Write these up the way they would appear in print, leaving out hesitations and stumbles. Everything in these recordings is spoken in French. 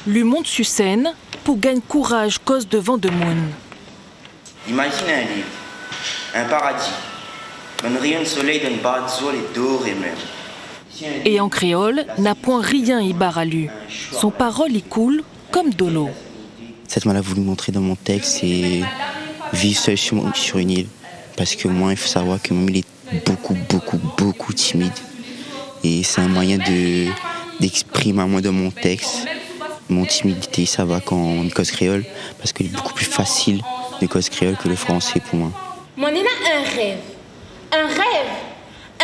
lui monte sur scène pour gagner courage cause devant de monde. Imagine un livre, un paradis, un rayon de soleil donne pas de et d'or et même. Et en créole, n'a point rien Ibaralu. Son parole y coule comme de l'eau. Cette m'a voulu montrer dans mon texte, c'est vivre seul sur une île. Parce que moi, il faut savoir que mon île est beaucoup timide. Et c'est un moyen d'exprimer à moi dans mon texte. Mon timidité, ça va quand on cause créole, parce qu'il est beaucoup plus facile de cause créole que le français pour moi. Moi, on a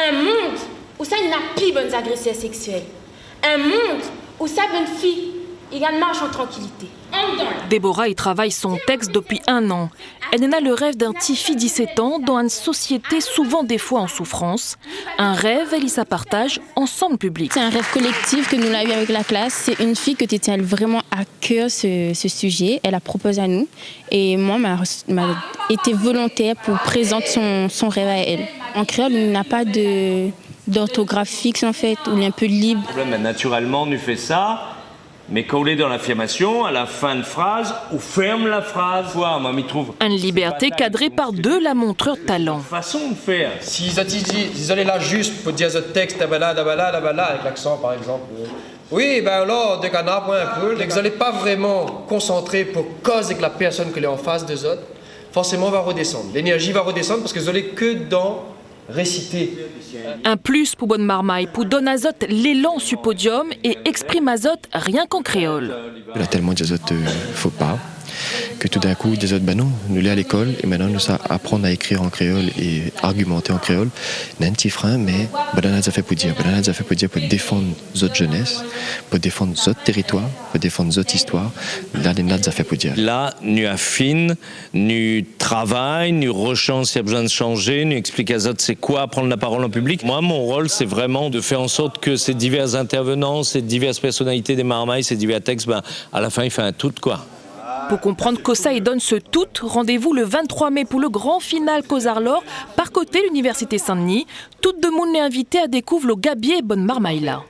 un monde où ça n'a plus bonnes agressions sexuelles. Un monde où ça bonne fille, il marche en tranquillité. Déborah y travaille son texte depuis 1 an. Elle en a le rêve d'un petit fille 17 ans dans une société souvent des fois en souffrance. Un rêve, elle y sa partage ensemble public. C'est un rêve collectif que nous l'avons eu avec la classe. C'est une fille que tient vraiment à cœur ce sujet. Elle a proposé à nous et moi m'a été volontaire pour présenter son rêve à elle. En créole, il n'y a pas d'orthographe fixe en fait, on est un peu libre. Le problème, naturellement, on fait ça. Mais quand on est dans l'affirmation, à la fin de phrase, on ferme la phrase. Moi, m'y trouve. Une liberté cadrée par deux la montreur talent. Façon de faire. Si ils allaient là juste pour dire ce texte, dabala, avec l'accent par exemple. Oui, ben alors, dès qu'on a un peu, dès que vous n'allez pas vraiment concentrer pour cause avec la personne que est en face des autres, forcément on va redescendre. L'énergie va redescendre parce que vous n'allez que dans réciter. Un plus pour Bonne Marmaille, pour donner azote l'élan sur podium et exprime azote rien qu'en créole. Il y a tellement d'azote faux pas que tout d'un coup, des autres, ben non, nous l'est à l'école et maintenant nous ça apprendre à écrire en créole et argumenter en créole. N'a un petit frein, mais ben ça fait pour dire, pour défendre notre jeunesse, pour défendre notre territoire, pour défendre notre histoire. Là, ça fait pour dire. Là, nous affinons, nous travaillons, nous recherchons s'il y a besoin de changer, nous expliquons à autres c'est quoi prendre la parole en public. Moi, mon rôle, c'est vraiment de faire en sorte que ces divers intervenants, ces diverses personnalités des Marmailles, ces divers textes, ben, à la fin, il fait un tout, quoi. Pour comprendre Kossa et donne ce tout, rendez-vous le 23 mai pour le grand final Cosarlor, par côté l'Université Saint-Denis. Tout le monde est invité à découvrir le gabier Bonne Marmaille là.